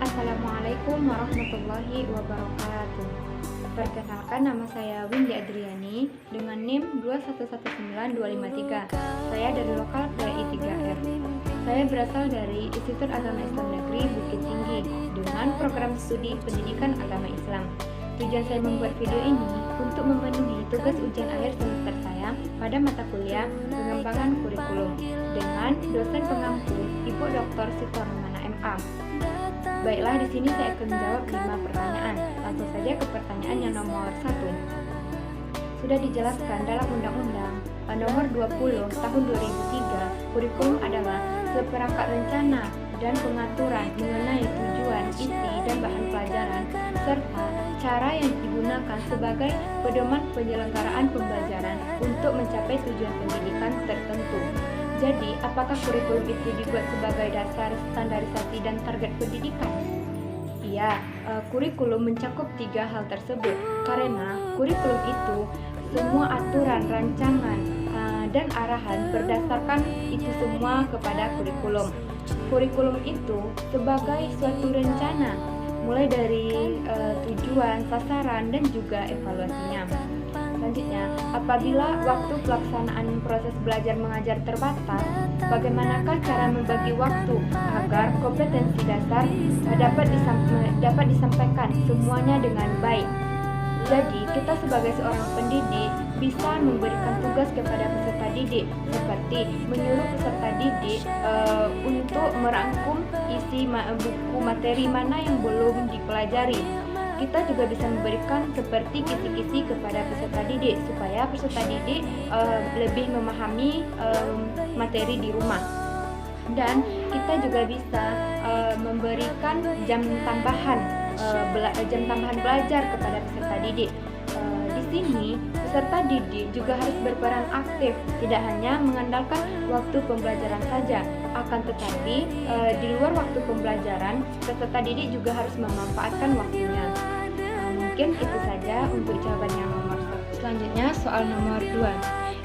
Assalamualaikum warahmatullahi wabarakatuh. Perkenalkan, nama saya Windy Adriani dengan NIM 2119253. Saya dari lokal PAI 3R. Saya berasal dari Institut Agama Islam Negeri Bukit Tinggi dengan program studi pendidikan agama Islam. Tujuan saya membuat video ini untuk memenuhi tugas ujian akhir semester saya pada mata kuliah pengembangan kurikulum dengan dosen pengampu Ibu Dr. Sitormana MA. Baiklah, di sini saya akan menjawab 5 pertanyaan. Langsung saja ke pertanyaan yang nomor 1. Sudah dijelaskan dalam Undang-Undang nomor 20 tahun 2003, kurikulum adalah seperangkat rencana dan pengaturan mengenai tujuan, isi, dan bahan pelajaran, serta cara yang digunakan sebagai pedoman penyelenggaraan pembelajaran untuk mencapai tujuan pendidikan tertentu. Jadi, apakah kurikulum itu dibuat sebagai dasar standarisasi dan target pendidikan? Iya, kurikulum mencakup 3 hal tersebut karena kurikulum itu semua aturan, rancangan, dan arahan berdasarkan itu semua kepada kurikulum. Kurikulum itu sebagai suatu rencana, mulai dari tujuan, sasaran, dan juga evaluasinya. Selanjutnya, apabila waktu pelaksanaan proses belajar mengajar terbatas, bagaimanakah cara membagi waktu agar kompetensi dasar dapat disampaikan semuanya dengan baik? Jadi, kita sebagai seorang pendidik bisa memberikan tugas kepada peserta didik, seperti menyuruh peserta didik untuk merangkum isi buku materi mana yang belum dipelajari. Kita juga bisa memberikan seperti kisi-kisi kepada peserta didik supaya peserta didik lebih memahami materi di rumah. Dan kita juga bisa memberikan jam tambahan belajar kepada peserta didik. Di sini peserta didik juga harus berperan aktif, tidak hanya mengandalkan waktu pembelajaran saja, akan tetapi di luar waktu pembelajaran peserta didik juga harus memanfaatkan waktunya. Mungkin itu saja untuk jawaban yang nomor 1. Selanjutnya soal nomor 2.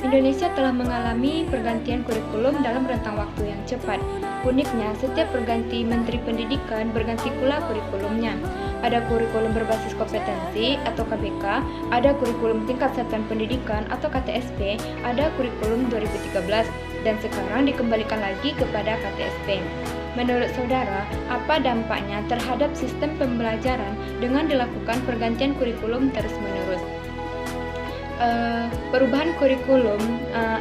Indonesia telah mengalami pergantian kurikulum dalam rentang waktu yang cepat. Uniknya, setiap perganti Menteri Pendidikan berganti pula kurikulumnya. Ada kurikulum berbasis kompetensi atau KBK, ada kurikulum tingkat satuan pendidikan atau KTSP, ada kurikulum 2013, dan sekarang dikembalikan lagi kepada KTSP. Menurut saudara, apa dampaknya terhadap sistem pembelajaran dengan dilakukan pergantian kurikulum terus-menerus? Perubahan kurikulum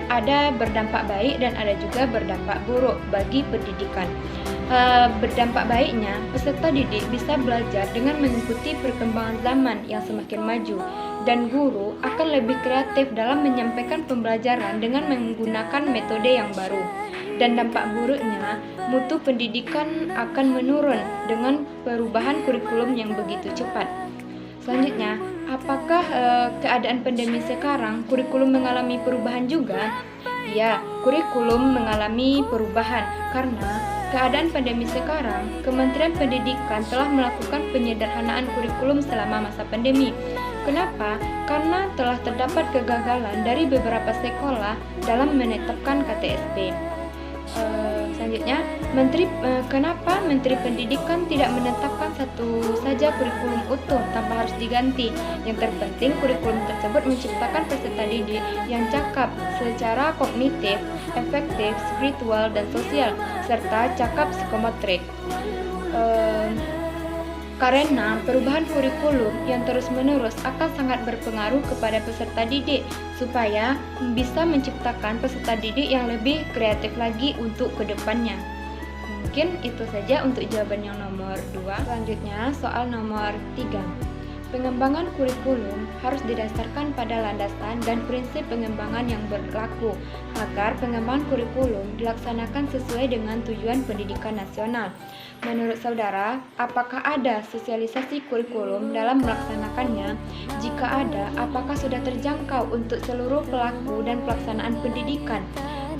ada berdampak baik dan ada juga berdampak buruk bagi pendidikan. Berdampak baiknya, peserta didik bisa belajar dengan mengikuti perkembangan zaman yang semakin maju, dan guru akan lebih kreatif dalam menyampaikan pembelajaran dengan menggunakan metode yang baru. Dan dampak buruknya, mutu pendidikan akan menurun dengan perubahan kurikulum yang begitu cepat. Selanjutnya, apakah keadaan pandemi sekarang kurikulum mengalami perubahan juga? Ya, kurikulum mengalami perubahan karena keadaan pandemi sekarang, Kementerian Pendidikan telah melakukan penyederhanaan kurikulum selama masa pandemi. Kenapa? Karena telah terdapat kegagalan dari beberapa sekolah dalam menetapkan KTSP. Selanjutnya, kenapa Menteri Pendidikan tidak menetapkan satu saja kurikulum utuh tanpa harus diganti? Yang terpenting, kurikulum tersebut menciptakan peserta didik yang cakap secara kognitif, efektif, spiritual, dan sosial, serta cakap psikometrik. Karena perubahan kurikulum yang terus-menerus akan sangat berpengaruh kepada peserta didik supaya bisa menciptakan peserta didik yang lebih kreatif lagi untuk kedepannya. Mungkin itu saja untuk jawaban yang nomor 2. Selanjutnya soal nomor 3. Pengembangan kurikulum harus didasarkan pada landasan dan prinsip pengembangan yang berlaku agar pengembangan kurikulum dilaksanakan sesuai dengan tujuan pendidikan nasional. Menurut saudara, apakah ada sosialisasi kurikulum dalam melaksanakannya? Jika ada, apakah sudah terjangkau untuk seluruh pelaku dan pelaksanaan pendidikan?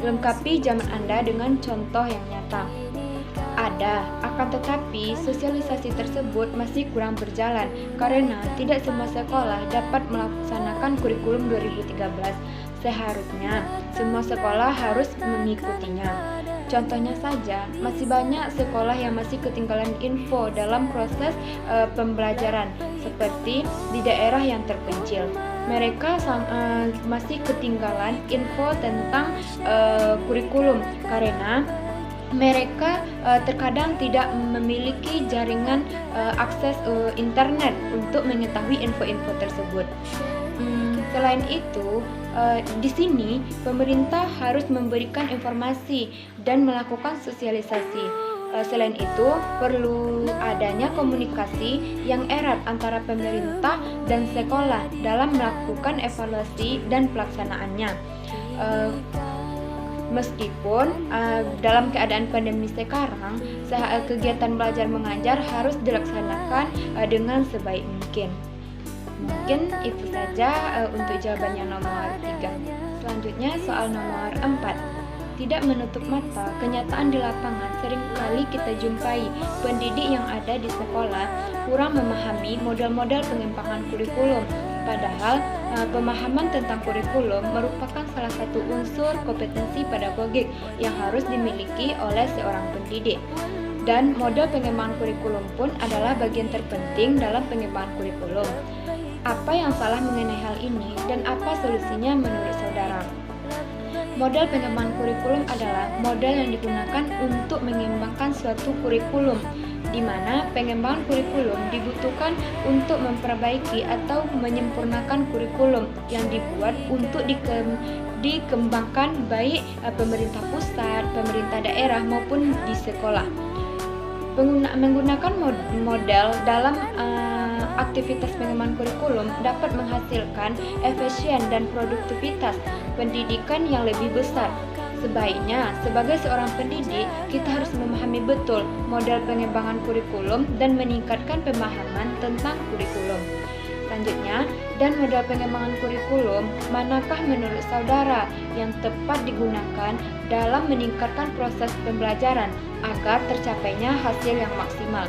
Lengkapi jawaban Anda dengan contoh yang nyata. Ada, akan tetapi sosialisasi tersebut masih kurang berjalan karena tidak semua sekolah dapat melaksanakan kurikulum 2013. Seharusnya semua sekolah harus mengikutinya. Contohnya saja, masih banyak sekolah yang masih ketinggalan info dalam proses pembelajaran, seperti di daerah yang terpencil. Mereka masih ketinggalan info tentang kurikulum karena mereka terkadang tidak memiliki jaringan akses internet untuk mengetahui info-info tersebut. Selain itu, di sini pemerintah harus memberikan informasi dan melakukan sosialisasi. Selain itu, perlu adanya komunikasi yang erat antara pemerintah dan sekolah dalam melakukan evaluasi dan pelaksanaannya. Meskipun dalam keadaan pandemi sekarang, kegiatan belajar mengajar harus dilaksanakan dengan sebaik mungkin. Mungkin itu saja untuk jawaban yang nomor 3. Selanjutnya soal nomor 4. Tidak menutup mata, kenyataan di lapangan seringkali kita jumpai pendidik yang ada di sekolah kurang memahami model-model pengembangan kurikulum. Padahal pemahaman tentang kurikulum merupakan salah satu unsur kompetensi pedagogik yang harus dimiliki oleh seorang pendidik. Dan model pengembangan kurikulum pun adalah bagian terpenting dalam pengembangan kurikulum. Apa yang salah mengenai hal ini dan apa solusinya menurut saudara? Model pengembangan kurikulum adalah model yang digunakan untuk mengembangkan suatu kurikulum, di mana pengembangan kurikulum dibutuhkan untuk memperbaiki atau menyempurnakan kurikulum yang dibuat untuk dikembangkan baik pemerintah pusat, pemerintah daerah maupun di sekolah. Menggunakan model dalam aktivitas pengembangan kurikulum dapat menghasilkan efisien dan produktivitas pendidikan yang lebih besar. Sebaiknya, sebagai seorang pendidik, kita harus memahami betul model pengembangan kurikulum dan meningkatkan pemahaman tentang kurikulum. Selanjutnya, dan model pengembangan kurikulum, manakah menurut saudara yang tepat digunakan dalam meningkatkan proses pembelajaran agar tercapainya hasil yang maksimal?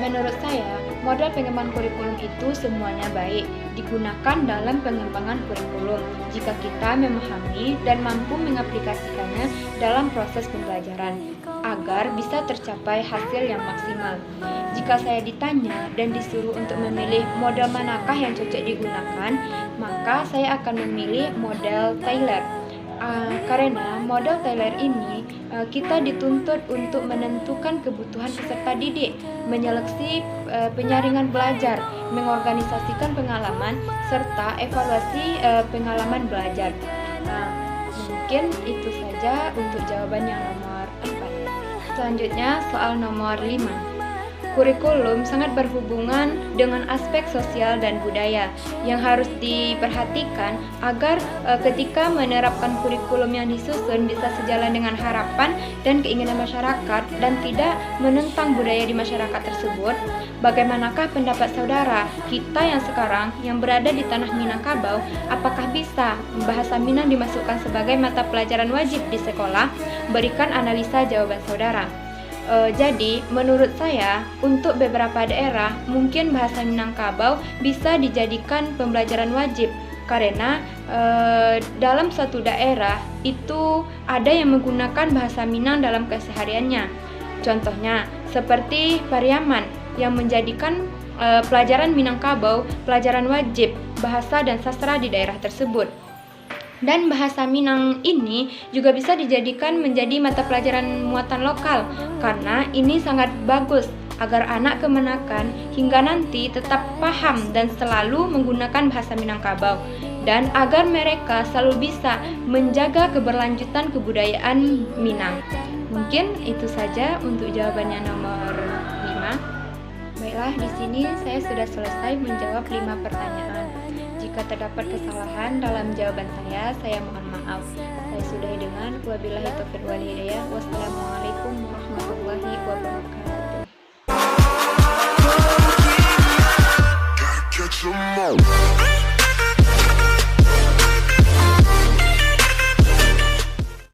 Menurut saya, model pengembangan kurikulum itu semuanya baik digunakan dalam pengembangan kurikulum jika kita memahami dan mampu mengaplikasikannya dalam proses pembelajaran agar bisa tercapai hasil yang maksimal. Jika saya ditanya dan disuruh untuk memilih model manakah yang cocok digunakan, maka saya akan memilih model Taylor. Karena model Taylor ini kita dituntut untuk menentukan kebutuhan peserta didik, menyeleksi penyaringan belajar, mengorganisasikan pengalaman, serta evaluasi pengalaman belajar. Mungkin itu saja untuk jawaban yang nomor 4. Selanjutnya soal nomor 5. Kurikulum sangat berhubungan dengan aspek sosial dan budaya yang harus diperhatikan agar ketika menerapkan kurikulum yang disusun bisa sejalan dengan harapan dan keinginan masyarakat dan tidak menentang budaya di masyarakat tersebut. Bagaimanakah pendapat saudara, kita yang sekarang yang berada di tanah Minangkabau, apakah bisa bahasa Minang dimasukkan sebagai mata pelajaran wajib di sekolah? Berikan analisa jawaban saudara. Jadi, menurut saya, untuk beberapa daerah, mungkin bahasa Minangkabau bisa dijadikan pembelajaran wajib karena dalam suatu daerah itu ada yang menggunakan bahasa Minang dalam kesehariannya. Contohnya, seperti Pariaman yang menjadikan pelajaran Minangkabau pelajaran wajib bahasa dan sastra di daerah tersebut. Dan bahasa Minang ini juga bisa dijadikan menjadi mata pelajaran muatan lokal karena ini sangat bagus agar anak kemenakan hingga nanti tetap paham dan selalu menggunakan bahasa Minangkabau dan agar mereka selalu bisa menjaga keberlanjutan kebudayaan Minang. Mungkin itu saja untuk jawabannya nomor 5. Baiklah, di sini saya sudah selesai menjawab 5 pertanyaan. Jika terdapat kesalahan dalam jawaban saya mohon maaf. Saya sudahi dengan wabillahi taufiq wal hidayah. Wassalamualaikum warahmatullahi wabarakatuh.